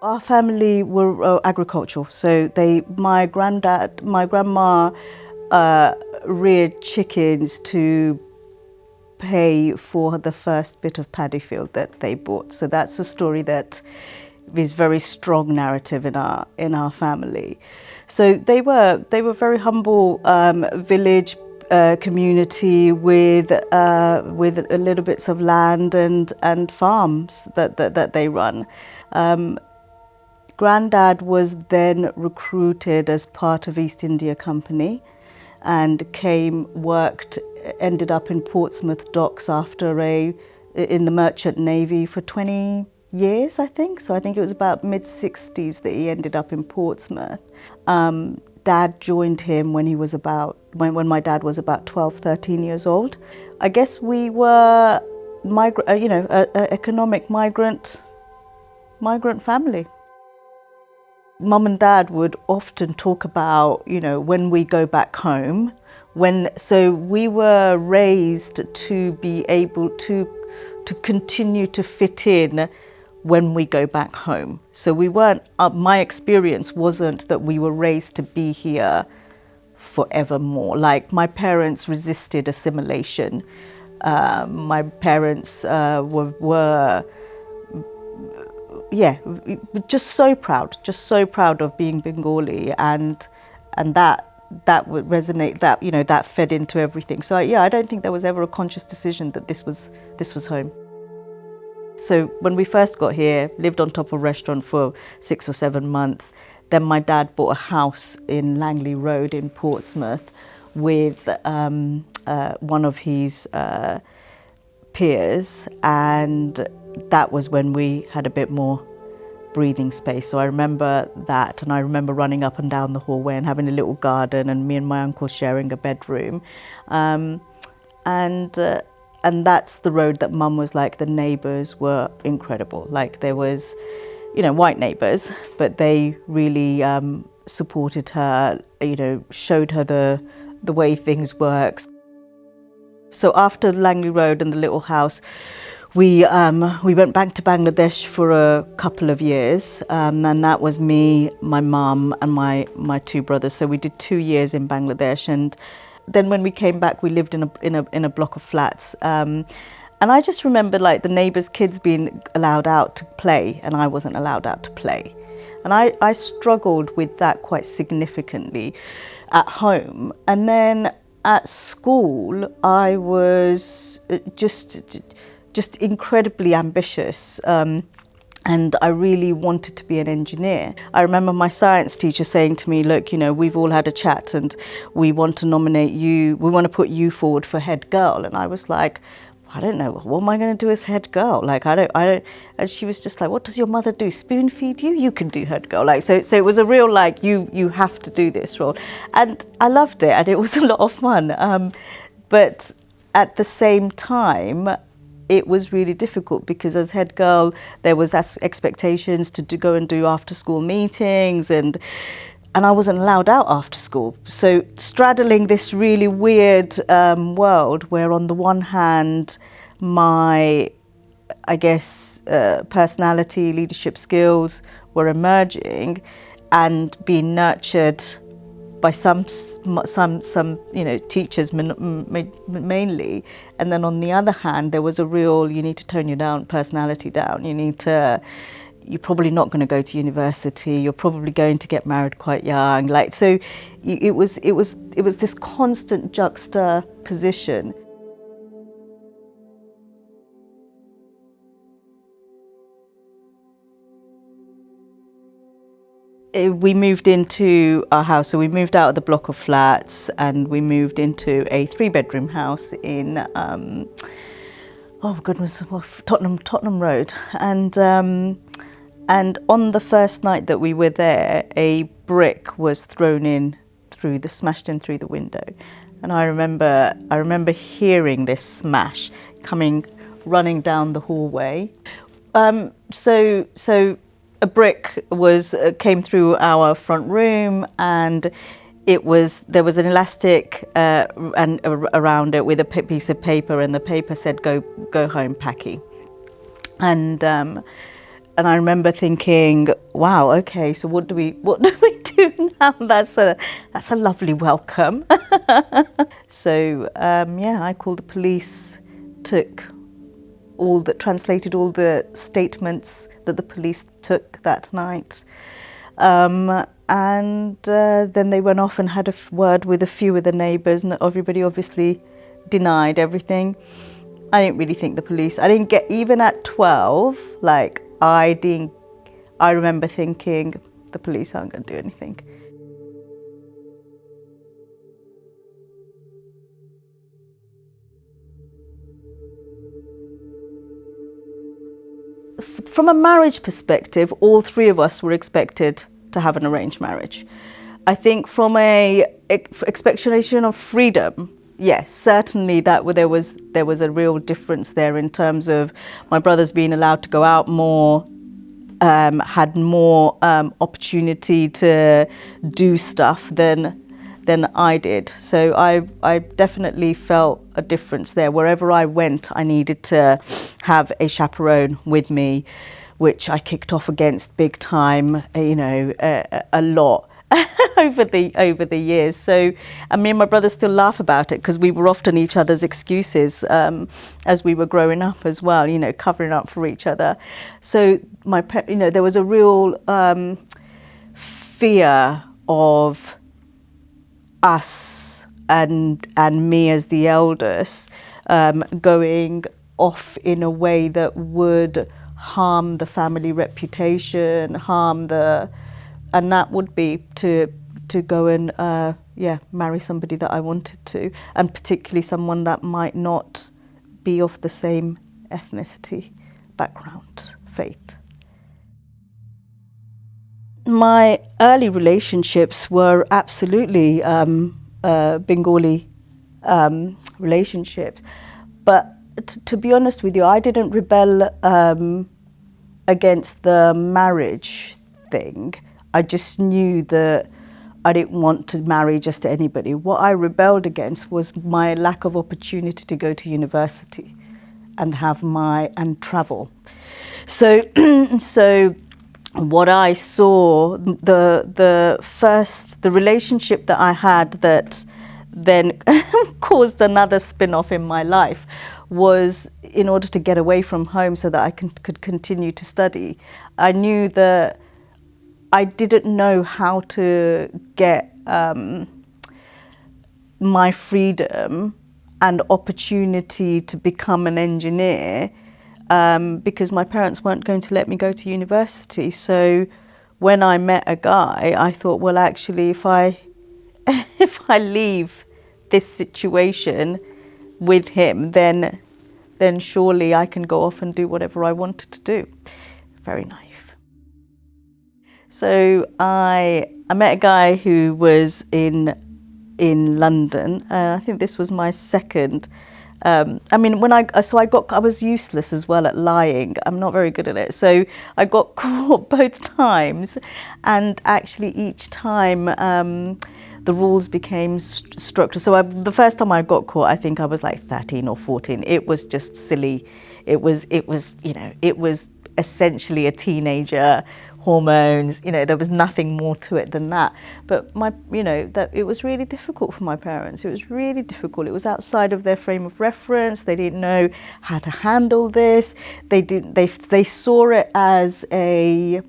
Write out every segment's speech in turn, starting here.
Our family were agricultural, so my grandma reared chickens to pay for the first bit of paddy field that they bought. So that's a story that is very strong narrative in our family. So they were very humble village community with a little bits of land and farms that they run. Granddad was then recruited as part of East India Company and ended up in Portsmouth docks in the Merchant Navy for 20 years, I think. So I think it was about mid-60s that he ended up in Portsmouth. Dad joined him when my dad was about 12, 13 years old. I guess we were economic migrant family. Mum and Dad would often talk about, when we go back home, so we were raised to be able to continue to fit in when we go back home. So we weren't, my experience wasn't that we were raised to be here forevermore. Like, my parents resisted assimilation. My parents were just so proud of being Bengali, and that would resonate, that fed into everything. So I don't think there was ever a conscious decision that this was home. So when we first got here, lived on top of a restaurant for 6 or 7 months. Then my dad bought a house in Langley Road in Portsmouth with one of his peers, and that was when we had a bit more breathing space. So I remember that, and I remember running up and down the hallway and having a little garden, and me and my uncle sharing a bedroom. And that's the road that Mum was like, the neighbours were incredible. Like, there was, white neighbours, but they really supported her, showed her the way things worked. So after Langley Road and the little house, we went back to Bangladesh for a couple of years, and that was me, my mum, and my 2 brothers. So we did 2 years in Bangladesh, and then when we came back, we lived in a block of flats. And I just remember, like, the neighbours' kids being allowed out to play, and I wasn't allowed out to play. And I struggled with that quite significantly at home. And then at school, I was just incredibly ambitious, and I really wanted to be an engineer. I remember my science teacher saying to me, look, we've all had a chat and we want to nominate you, we want to put you forward for head girl. And I was like, I don't know, what am I going to do as head girl? Like, I don't, and she was just like, what does your mother do? Spoon feed you? You can do head girl. Like, so it was a real, like, you have to do this role. And I loved it, and it was a lot of fun. But at the same time, it was really difficult because as head girl, there was expectations to go and do after school meetings, and I wasn't allowed out after school. So straddling this really weird world where on the one hand, my, I guess, personality, leadership skills were emerging and being nurtured by some teachers mainly, and then on the other hand there was a real, you need to tone your personality down, you're probably not going to go to university, you're probably going to get married quite young, like, so it was this constant juxtaposition. We moved into our house, so we moved out of the block of flats and we moved into a 3-bedroom house in, Tottenham Road. And on the first night that we were there, a brick was smashed in through the window. And I remember hearing this smash running down the hallway. So a brick came through our front room, and there was an elastic and around it with a piece of paper, and the paper said, "Go home, Packy." And And I remember thinking, wow, okay, so what do we do now? That's a lovely welcome. So I called the police, translated all the statements that the police took that night. And then they went off and had a word with a few of the neighbours, and everybody obviously denied everything. I didn't really think the police, I didn't get, even at 12, like I remember thinking the police aren't going to do anything. From a marriage perspective, all three of us were expected to have an arranged marriage. I think from a expectation of freedom, yes, certainly there was a real difference there in terms of my brothers being allowed to go out more, had more opportunity to do stuff than I did. So I definitely felt a difference there. Wherever I went, I needed to have a chaperone with me, which I kicked off against big time, a lot. over the years. So, and me and my brother still laugh about it because we were often each other's excuses as we were growing up as well, covering up for each other. So there was a real fear of us and me as the eldest going off in a way that would harm the family reputation, and that would be to go and marry somebody that I wanted to, and particularly someone that might not be of the same ethnicity, background, faith. My early relationships were absolutely Bengali relationships, but to be honest with you, I didn't rebel against the marriage thing. I just knew that I didn't want to marry just anybody. What I rebelled against was my lack of opportunity to go to university and travel. So what I saw, the relationship that I had that then caused another spin-off in my life was in order to get away from home so that I could continue to study. I knew that I didn't know how to get my freedom and opportunity to become an engineer because my parents weren't going to let me go to university. So when I met a guy, I thought, well, actually, if I leave this situation with him, then surely I can go off and do whatever I wanted to do. Very naive. So I met a guy who was in London, and I think this was my second. I was useless as well at lying. I'm not very good at it. So I got caught both times, and actually each time the rules became stricter. So the first time I got caught, I think I was like 13 or 14. It was just silly. It was essentially a teenager. Hormones, there was nothing more to it than that. But it was really difficult for my parents. It was really difficult. It was outside of their frame of reference. They didn't know how to handle this. They saw it as a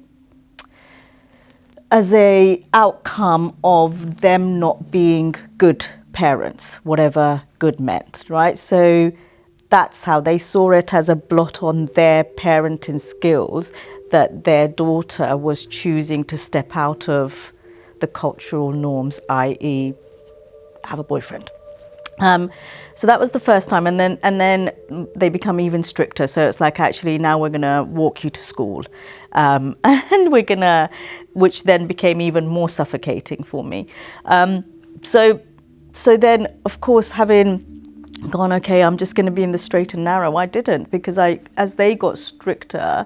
outcome of them not being good parents, whatever good meant, right? So that's how they saw it, as a blot on their parenting skills, that their daughter was choosing to step out of the cultural norms, i.e. have a boyfriend. So that was the first time, and then they become even stricter. So it's like, actually, now we're going to walk you to school, and which then became even more suffocating for me. So then, of course, having gone, okay, I'm just going to be in the straight and narrow, I didn't, because as they got stricter,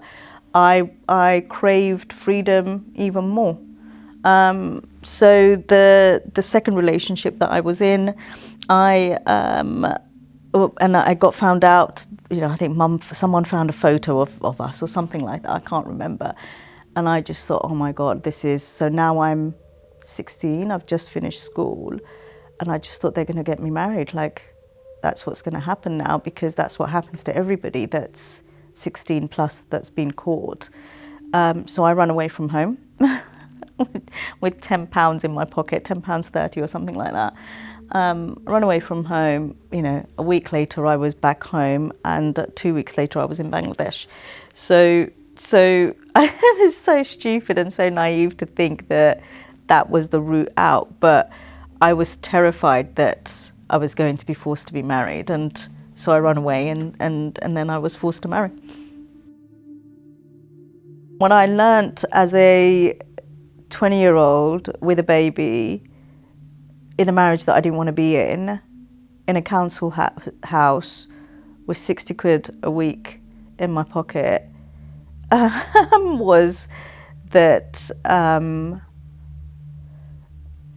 I craved freedom even more. So the second relationship that I was in, I and I got found out, I think someone found a photo of us or something like that, I can't remember. And I just thought, oh my God, so now I'm 16, I've just finished school, and I just thought they're going to get me married. Like, that's what's going to happen now, because that's what happens to everybody that's 16 plus that's been caught. So I ran away from home with £10 in my pocket, £10.30 or something like that. Run away from home, a week later I was back home, and 2 weeks later I was in Bangladesh. So I was so stupid and so naive to think that that was the route out, but I was terrified that I was going to be forced to be married, and so I ran away, and then I was forced to marry. When I learnt as a 20-year-old with a baby in a marriage that I didn't want to be in a council house with 60 quid a week in my pocket, was that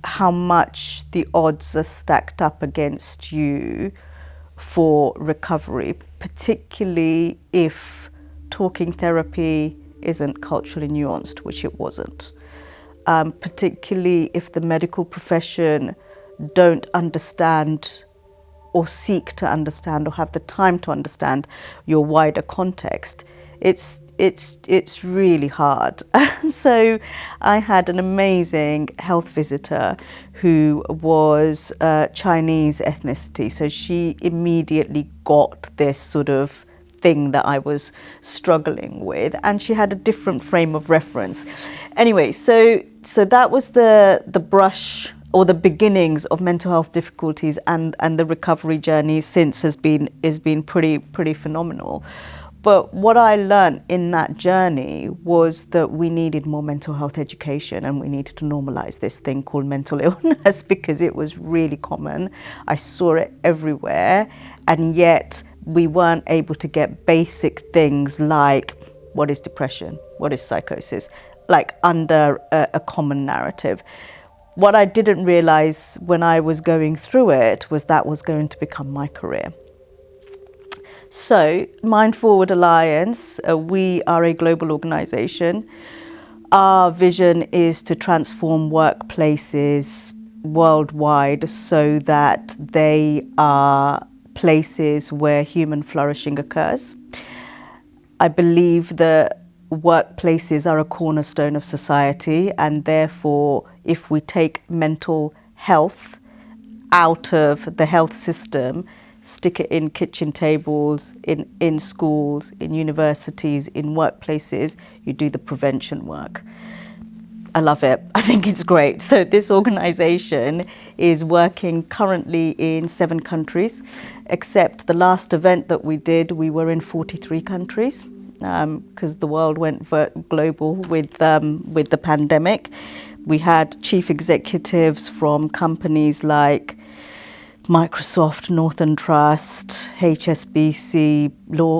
how much the odds are stacked up against you for recovery, particularly if talking therapy isn't culturally nuanced, which it wasn't. Particularly if the medical profession don't understand or seek to understand or have the time to understand your wider context. It's really hard. So I had an amazing health visitor who was Chinese ethnicity. So she immediately got this sort of thing that I was struggling with, and she had a different frame of reference. Anyway, so that was the brush, or the beginnings of mental health difficulties, and the recovery journey since has been pretty phenomenal. But what I learned in that journey was that we needed more mental health education, and we needed to normalize this thing called mental illness, because it was really common. I saw it everywhere, and yet we weren't able to get basic things like what is depression, what is psychosis, like under a common narrative. What I didn't realize when I was going through it was that was going to become my career. So, Mind Forward Alliance, we are a global organization. Our vision is to transform workplaces worldwide so that they are places where human flourishing occurs. I believe that workplaces are a cornerstone of society, and therefore, if we take mental health out of the health system, stick it in kitchen tables, in schools, in universities, in workplaces, you do the prevention work. I love it. I think it's great. So this organization is working currently in 7 countries, except the last event that we did, we were in 43 countries, because the world went global with the pandemic. We had chief executives from companies like Microsoft, Northern Trust, HSBC,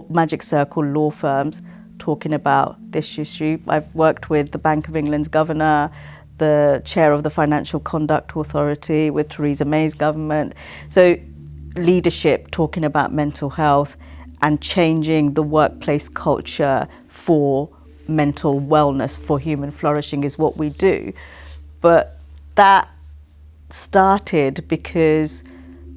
Magic Circle law firms talking about this issue. I've worked with the Bank of England's governor, the chair of the Financial Conduct Authority, with Theresa May's government. So leadership talking about mental health and changing the workplace culture for mental wellness, for human flourishing, is what we do. But that started because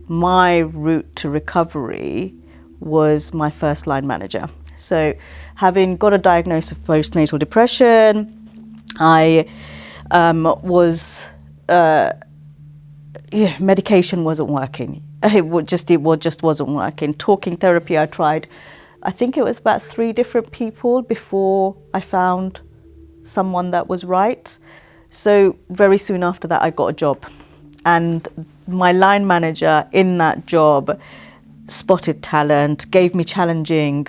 my route to recovery was my first line manager. So having got a diagnosis of postnatal depression, I medication wasn't working. It just wasn't working. Talking therapy, I tried, I think it was about 3 different people before I found someone that was right. So very soon after that, I got a job. And my line manager in that job spotted talent, gave me challenging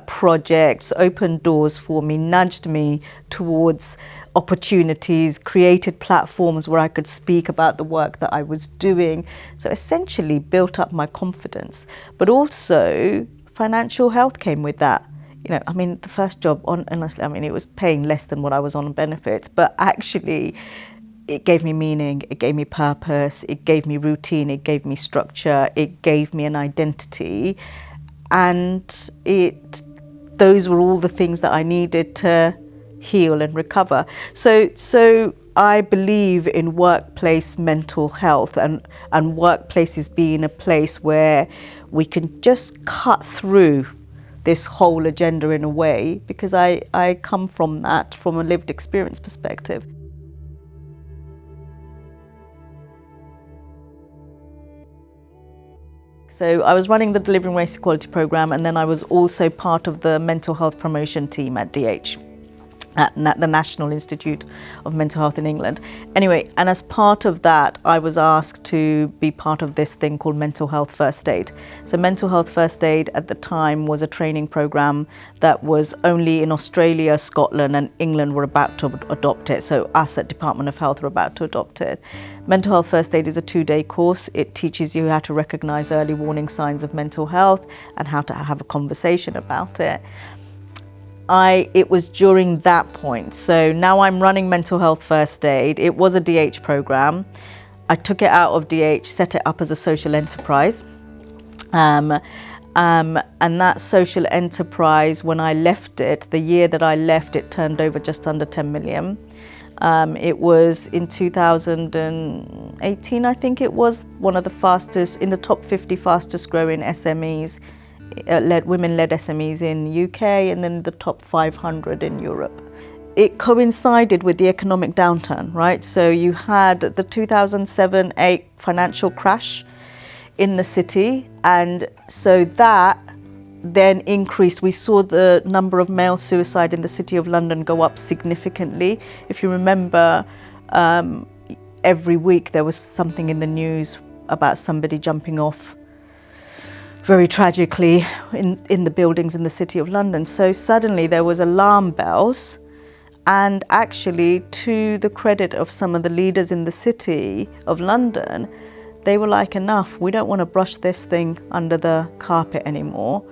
projects, opened doors for me, nudged me towards opportunities, created platforms where I could speak about the work that I was doing. So essentially built up my confidence. But also financial health came with that. The first job, honestly, it was paying less than what I was on benefits, but actually it gave me meaning, it gave me purpose, it gave me routine, it gave me structure, it gave me an identity, and those were all the things that I needed to heal and recover. So I believe in workplace mental health and workplaces being a place where we can just cut through this whole agenda in a way, because I come from that, from a lived experience perspective. So I was running the Delivering Race Equality programme, and then I was also part of the mental health promotion team at DH, at the National Institute of Mental Health in England. Anyway, and as part of that, I was asked to be part of this thing called Mental Health First Aid. So Mental Health First Aid at the time was a training programme that was only in Australia, Scotland and England were about to adopt it. So us at Department of Health were about to adopt it. Mental Health First Aid is a 2-day course. It teaches you how to recognise early warning signs of mental health and how to have a conversation about it. It was during that point. So now I'm running Mental Health First Aid. It was a DH programme. I took it out of DH, set it up as a social enterprise. And that social enterprise, when I left it, the year that I left, it turned over just under 10 million. It was in 2018, I think it was, one of the fastest, in the top 50 fastest growing SMEs, women-led SMEs in UK, and then the top 500 in Europe. It coincided with the economic downturn, right? So you had the 2007-8 financial crash in the city, and so that then increased. We saw the number of male suicide in the City of London go up significantly. If you remember, every week there was something in the news about somebody jumping off very tragically in the buildings in the City of London. So suddenly there was alarm bells, and actually, to the credit of some of the leaders in the City of London, they were like, enough, we don't want to brush this thing under the carpet anymore.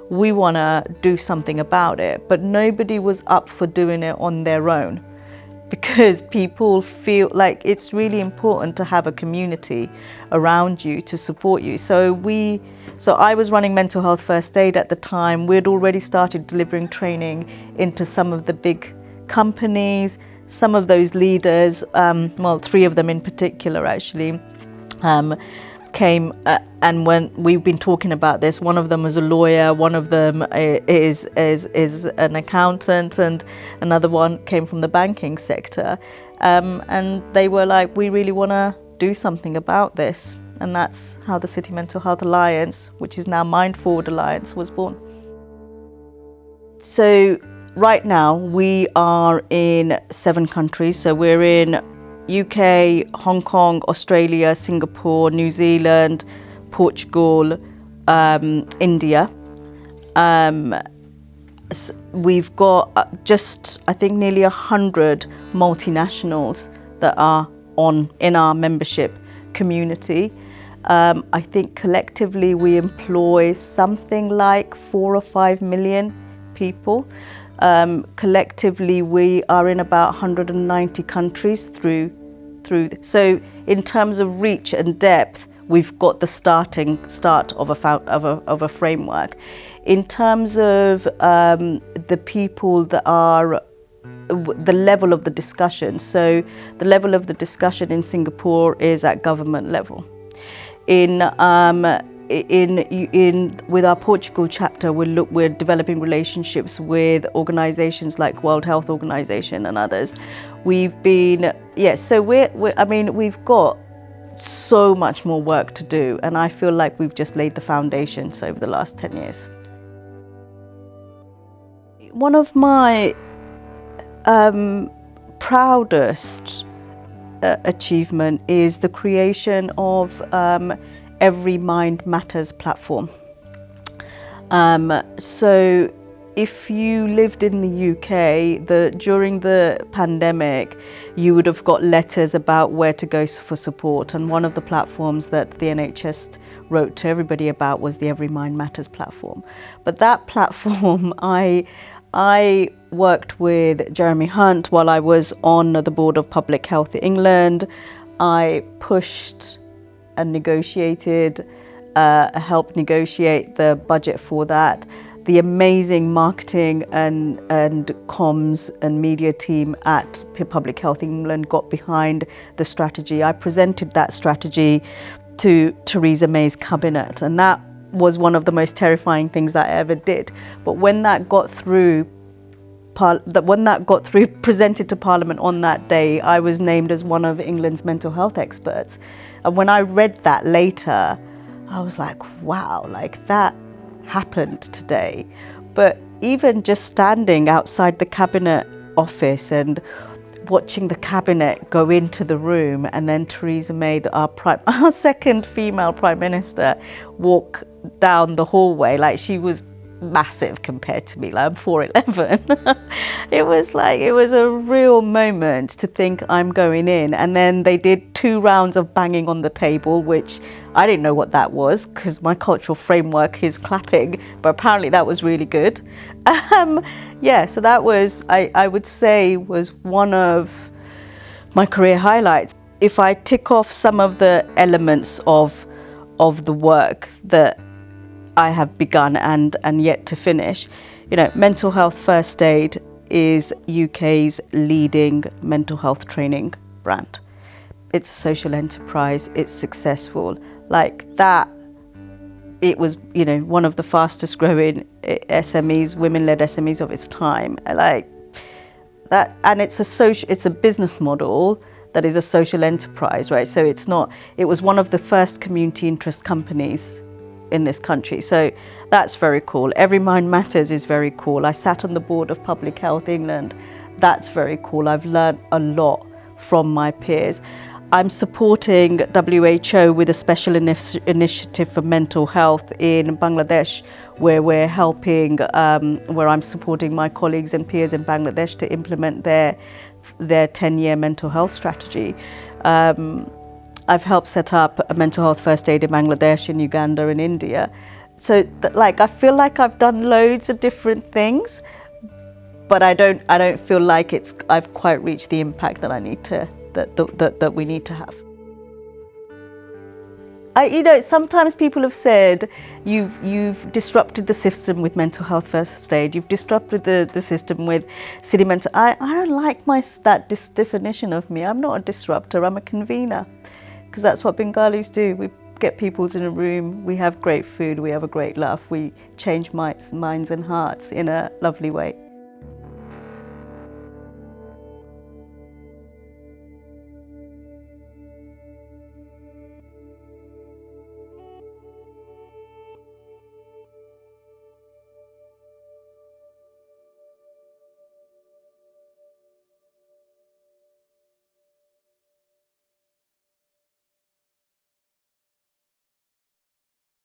We want to do something about it. But nobody was up for doing it on their own, because people feel like it's really important to have a community around you to support you. So I was running Mental Health First Aid at the time. We'd already started delivering training into some of the big companies. Some of those leaders, well, 3 of them in particular actually, came and when we've been talking about this, one of them was a lawyer, one of them is an accountant, and another one came from the banking sector, and they were like, we really want to do something about this. And that's how the City Mental Health Alliance, which is now Mind Forward Alliance, was born. So right now we are in 7 countries. So we're in UK, Hong Kong, Australia, Singapore, New Zealand, Portugal, India. We've got just, I think, nearly 100 multinationals that are in our membership community. I think collectively we employ something like 4 or 5 million people. Collectively, we are in about 190 countries through. So in terms of reach and depth, we've got the start of a framework. In terms of the people that are the level of the discussion. So the level of the discussion in Singapore is at government level. With our Portugal chapter, we're developing relationships with organisations like World Health Organization and others. We've got so much more work to do, and I feel like we've just laid the foundations over the last 10 years. One of my proudest achievement is the creation of Every Mind Matters platform. So if you lived in the UK, during the pandemic, you would have got letters about where to go for support. And one of the platforms that the NHS wrote to everybody about was the Every Mind Matters platform. But that platform, I worked with Jeremy Hunt while I was on the board of Public Health England. I pushed and negotiated, helped negotiate the budget for that. The amazing marketing and comms and media team at Public Health England got behind the strategy. I presented that strategy to Theresa May's cabinet, and that was one of the most terrifying things that I ever did. But when that got through, presented to Parliament on that day, I was named as one of England's mental health experts. And when I read that later, I was like, wow, like that happened today. But even just standing outside the cabinet office and watching the cabinet go into the room, and then Theresa May, our second female prime minister, walk down the hallway, like she was massive compared to me, like I'm 4'11". It was a real moment to think I'm going in. And then they did 2 rounds of banging on the table, which I didn't know what that was because my cultural framework is clapping, but apparently that was really good. Yeah, so that was, I would say, was one of my career highlights. If I tick off some of the elements of the work that I have begun and yet to finish, mental health first aid is UK's leading mental health training brand. It's a social enterprise, it's successful. Like that, it was, one of the fastest growing SMEs, women-led SMEs of its time. Like that, and it's a business model that is a social enterprise, right? So it was one of the first community interest companies in this country. So that's very cool. Every Mind Matters is very cool. I sat on the board of Public Health England. That's very cool. I've learned a lot from my peers. I'm supporting WHO with a special initiative for mental health in Bangladesh, where we're helping, where I'm supporting my colleagues and peers in Bangladesh to implement their 10-year mental health strategy. I've helped set up a mental health first aid in Bangladesh, in Uganda, and India. So, I feel like I've done loads of different things, but I don't feel like I've quite reached the impact that I need to, that we need to have. Sometimes people have said you've disrupted the system with mental health first aid. You've disrupted the system with city mental. I don't like that definition of me. I'm not a disruptor. I'm a convener, because that's what Bengalis do. We get people in a room. We have great food. We have a great laugh. We change minds and hearts in a lovely way.